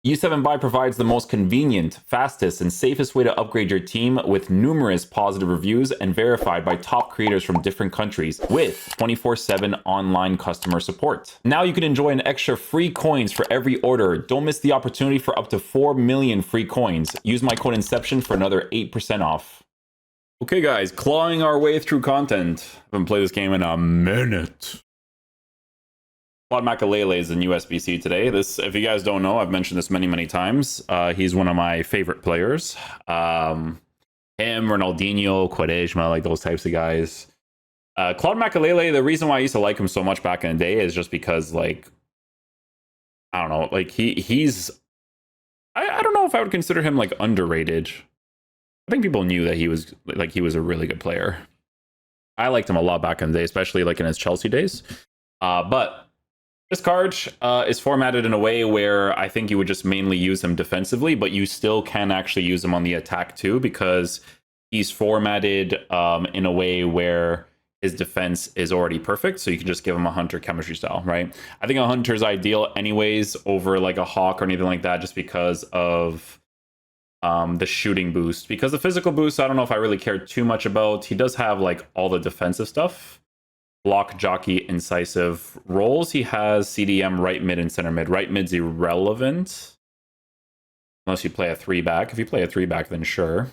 U7 Buy provides the most convenient, fastest, and safest way to upgrade your team with numerous positive reviews and verified by top creators from different countries with 24/7 online customer support. Now you can enjoy an extra free coins for every order. Don't miss the opportunity for up to 4 million free coins. Use my code Inception for another 8% off. Okay guys, clawing our way through content. I haven't played this game in a minute. Makelele is in USBC today. This, if you guys don't know, I've mentioned this many times. He's one of my favorite players. Him, Ronaldinho, Quaresma, like those types of guys. Claude Makelele, the reason why I used to like him so much back in the day is just because, like, I don't know, like he's I don't know if I would consider him like underrated. I think people knew that he was a really good player. I liked him a lot back in the day, especially like in his Chelsea days. But this card is formatted in a way where I think you would just mainly use him defensively, but you still can actually use him on the attack too, because he's formatted in a way where his defense is already perfect. So you can just give him a hunter chemistry style, right? I think a hunter's ideal anyways over like a hawk or anything like that, just because of the shooting boost. Because the physical boost, I don't know if I really care too much about. He does have like all the defensive stuff. Block, jockey, incisive roles. He has CDM, right mid, and center mid. Right mid's irrelevant unless you play a 3-back. If you play a 3-back, then sure.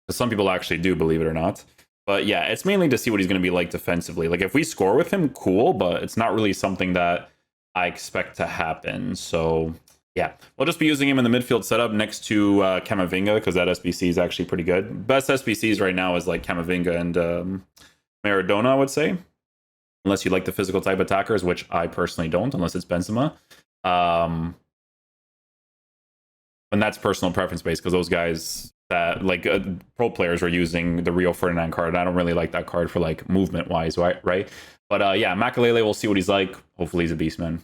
Some people actually do, believe it or not. But yeah, it's mainly to see what he's going to be like defensively. Like if we score with him, cool, but it's not really something that I expect to happen. So yeah, we'll just be using him in the midfield setup next to Camavinga, because that SBC is actually pretty good. Best SBCs right now is like Camavinga and Maradona, I would say, unless you like the physical type attackers, which I personally don't, unless it's Benzema. And that's personal preference based, because those guys that like pro players are using the Rio Ferdinand card, and I don't really like that card for like movement wise, right? But yeah, Makelele, we'll see what he's like. Hopefully he's a beast, man.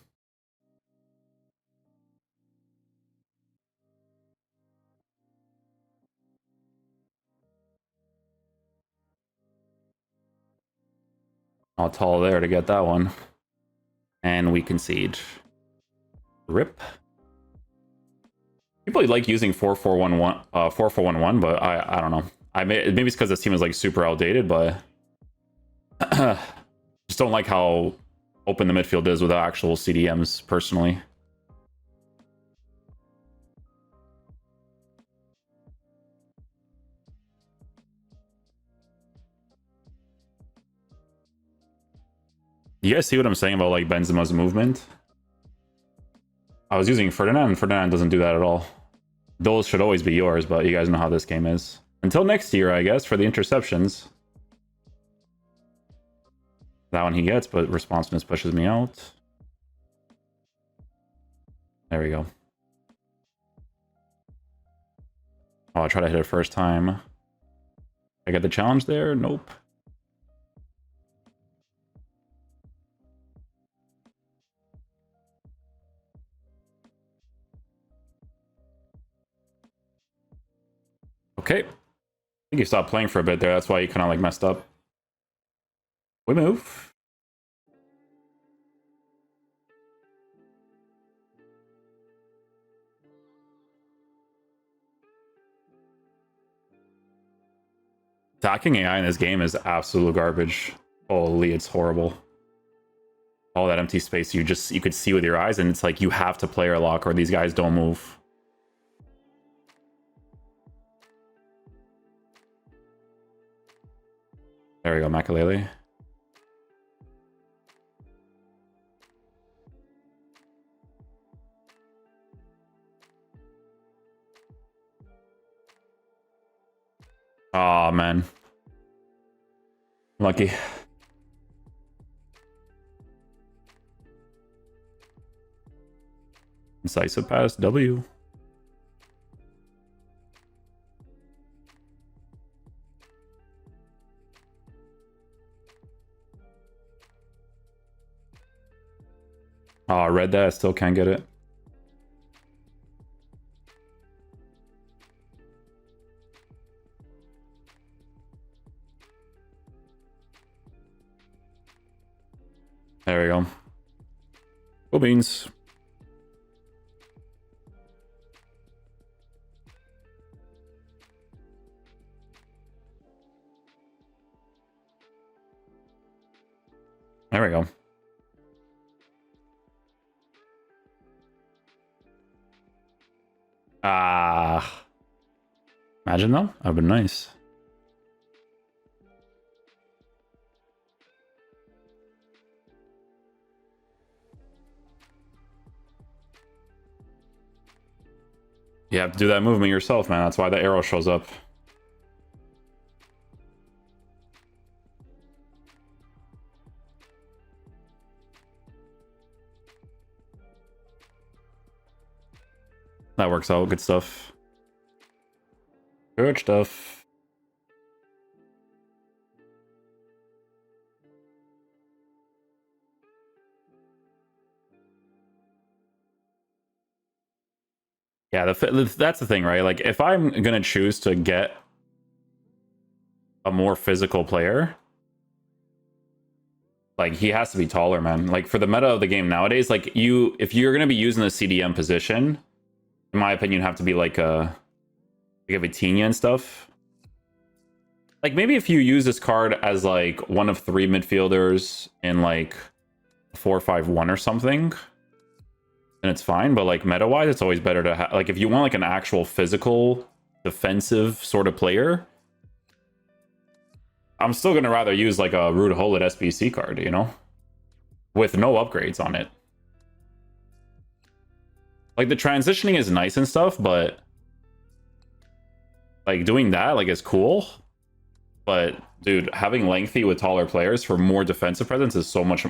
All tall there to get that one. And we concede. Rip. People like using 4-4-1-1, 4-4-1-1, but I don't know. Maybe it's because this team is like super outdated, but just don't like how open the midfield is without actual CDMs personally. You guys see what I'm saying about like Benzema's movement? I was using Ferdinand, and Ferdinand doesn't do that at all. Those should always be yours, but you guys know how this game is. Until next year, I guess, for the interceptions. That one he gets, but responsiveness pushes me out. There we go. Oh, I'll try to hit it first time. I get the challenge there? Nope. Okay. I think he stopped playing for a bit there. That's why he kind of like messed up. We move. Attacking AI in this game is absolute garbage. Holy, it's horrible. All that empty space you could see with your eyes, and it's like you have to player lock or these guys don't move. There we go, Makelele. Oh man. Lucky. Incisive pass, W. Oh, I read that. I still can't get it. There we go. Cool beans. There we go. Ah. Imagine though. That would have been nice. You have to do that movement yourself, man. That's why the arrow shows up. That works out. Good stuff. Good stuff. Yeah, that's the thing, right? Like, if I'm gonna choose to get a more physical player, like, he has to be taller, man. Like, for the meta of the game nowadays, like, if you're gonna be using the CDM position, in my opinion, have to be like a Vitinha and stuff. Like, maybe if you use this card as like one of 3 midfielders in like 4-5-1 or something, then it's fine. But like meta wise, it's always better to like, if you want like an actual physical defensive sort of player, I'm still gonna rather use like a Rude Hullet SBC card, you know, with no upgrades on it. Like, the transitioning is nice and stuff, but like doing that like is cool. But dude, having lengthy with taller players for more defensive presence is so much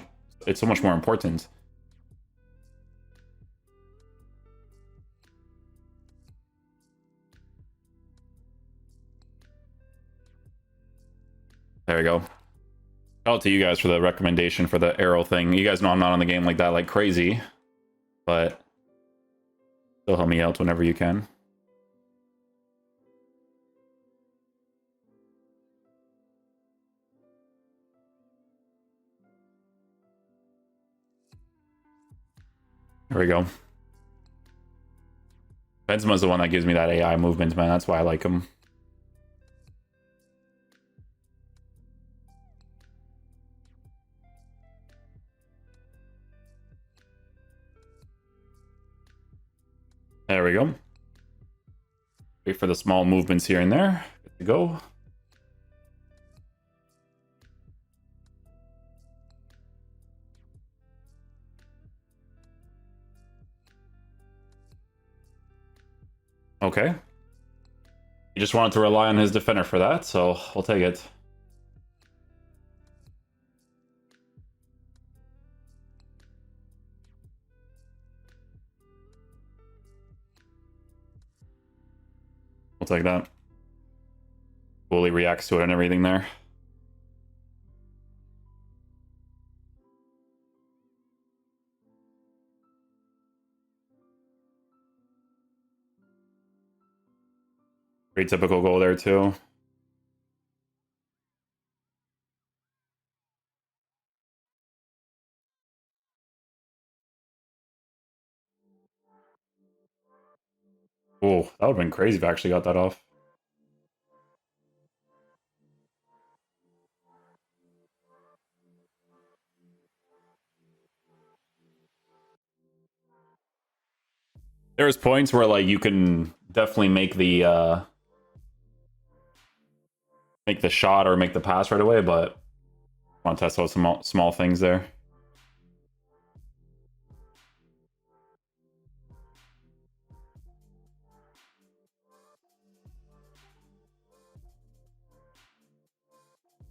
more important. There we go. Shout out to you guys for the recommendation for the arrow thing. You guys know I'm not on the game like that like crazy, but still help me out whenever you can. There we go. Benzema's the one that gives me that AI movement, man. That's why I like him. There we go. Wait for the small movements here and there. Good to go. Okay. He just wanted to rely on his defender for that, so we'll take it. We'll take that. Fully reacts to it and everything there. Pretty typical goal there too. Oh, that would have been crazy if I actually got that off. There's points where like you can definitely make the shot or make the pass right away, but I want to test out some small things there.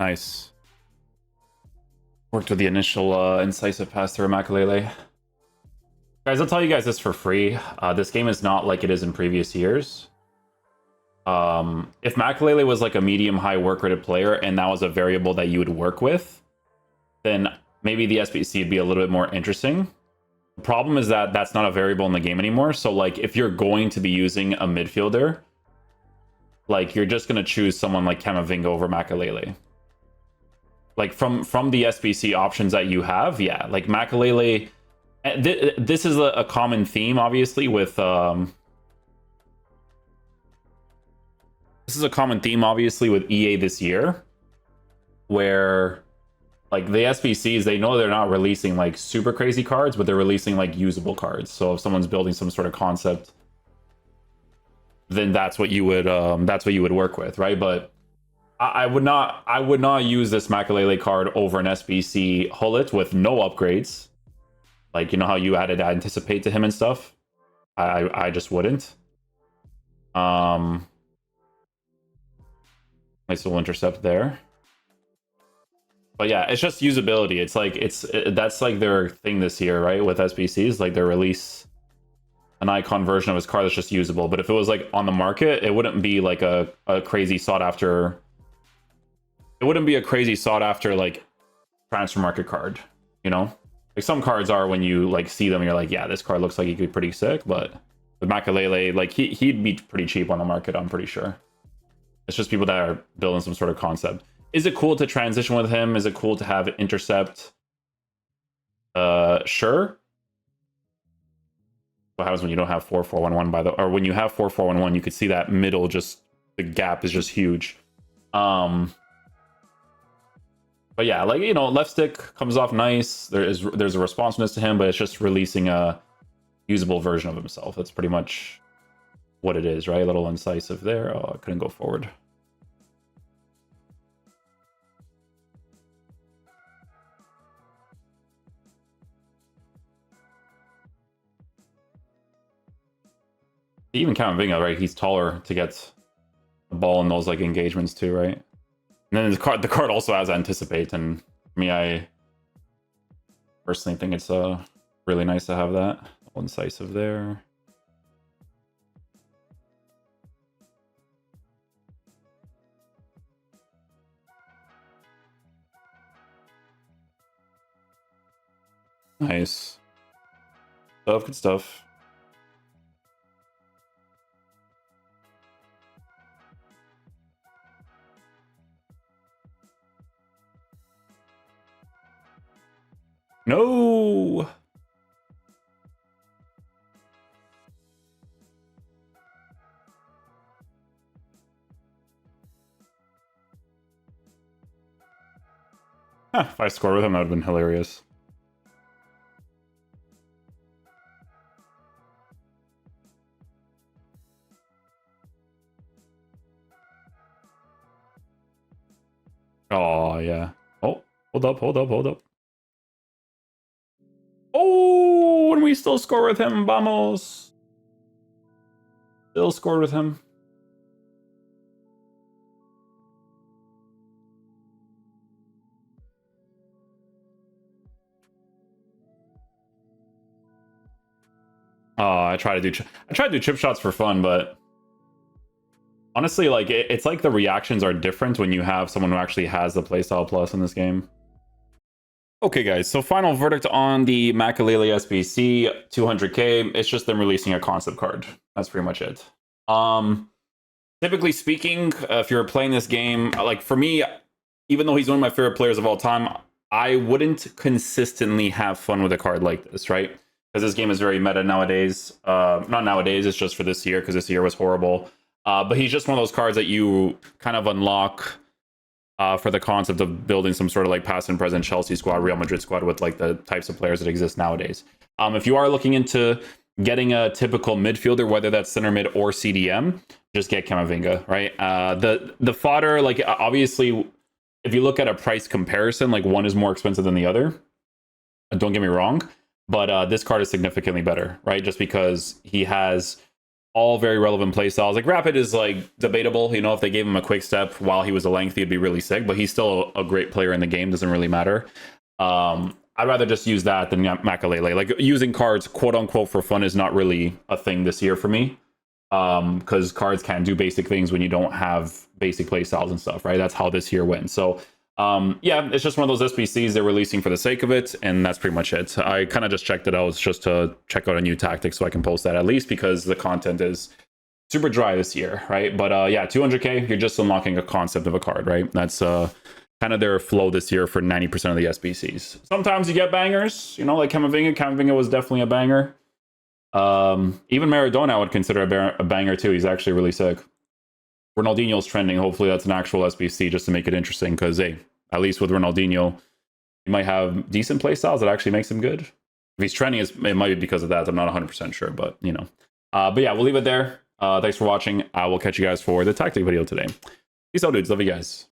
Nice. Worked with the initial incisive pass through Makelele. Guys, I'll tell you guys this for free. This game is not like it is in previous years. If Makelele was like a medium-high work rated player and that was a variable that you would work with, then maybe the SBC would be a little bit more interesting. The problem is that that's not a variable in the game anymore. So like if you're going to be using a midfielder, like you're just going to choose someone like Camavinga over Makelele. Like from the SBC options that you have, yeah, like Makelele. This is a common theme, obviously, with this is a common theme, obviously, with EA this year, where like the SBCs, they know they're not releasing like super crazy cards, but they're releasing like usable cards. So if someone's building some sort of concept, then that's what you would work with, right? But I would not use this Makelele card over an SBC Hullet with no upgrades. Like, you know how you added Anticipate to him and stuff? I just wouldn't. Nice little intercept there. But yeah, it's just usability. It's like that's like their thing this year, right? With SBCs, like they release an icon version of his card that's just usable. But if it was like on the market, it wouldn't be like a crazy sought after. It wouldn't be a crazy sought after like transfer market card, you know? Like some cards are when you like see them, you're like, yeah, this card looks like he could be pretty sick. But with Makelele, like he'd be pretty cheap on the market, I'm pretty sure. It's just people that are building some sort of concept. Is it cool to transition with him? Is it cool to have intercept? Sure. What happens when you don't have 4411 by the, or when you have 4411, you could see that middle, just the gap is just huge. But yeah, like, you know, left stick comes off nice. There's a responsiveness to him, but it's just releasing a usable version of himself. That's pretty much what it is, right? A little incisive there. Oh, I couldn't go forward. Even Kamavinga, right? He's taller to get the ball in those like engagements too, right? And then the card also has Anticipate, and for me, I personally think it's really nice to have that. Incisive there. Nice stuff, good stuff. No. Huh, if I score with him, that would have been hilarious. Oh, yeah. Oh, hold up, hold up, hold up. Oh, and we still score with him. Vamos. Still scored with him. Oh, I try to do chip shots for fun, but honestly, like it's like the reactions are different when you have someone who actually has the playstyle plus in this game. Okay, guys, so final verdict on the Makelele SBC 200k. It's just them releasing a concept card. That's pretty much it. Typically speaking, if you're playing this game, like for me, even though he's one of my favorite players of all time, I wouldn't consistently have fun with a card like this, right? Because this game is very meta nowadays. Not nowadays, it's just for this year, because this year was horrible. But he's just one of those cards that you kind of unlock for the concept of building some sort of like past and present Chelsea squad, Real Madrid squad with like the types of players that exist nowadays. If you are looking into getting a typical midfielder, whether that's center mid or CDM, just get Kamavinga, right? The fodder, like obviously, if you look at a price comparison, like one is more expensive than the other. Don't get me wrong, but this card is significantly better, right? Just because he has all very relevant play styles. Like Rapid is like debatable, you know, if they gave him a quick step while he was a lengthy, it'd be really sick, but he's still a great player in the game, doesn't really matter. I'd rather just use that than Makelele. Like using cards quote unquote for fun is not really a thing this year for me. Because cards can do basic things when you don't have basic play styles and stuff, right? That's how this year went. So yeah, it's just one of those SBCs they're releasing for the sake of it, and that's pretty much it. I kind of just checked it out just to check out a new tactic so I can post that at least, because the content is super dry this year, right? But yeah, 200k, you're just unlocking a concept of a card, right? That's kind of their flow this year for 90% of the SBCs. Sometimes you get bangers, you know, like Kamavinga. Kamavinga was definitely a banger. Even Maradona I would consider a banger too. He's actually really sick. Ronaldinho's trending. Hopefully that's an actual SBC just to make it interesting, because hey, at least with Ronaldinho, He might have decent play styles that actually makes him good. If he's trending, it might be because of that. I'm not 100% sure, but you know. But yeah, we'll leave it there. Thanks for watching. I will catch you guys for the tactic video today. Peace out, dudes. Love you guys.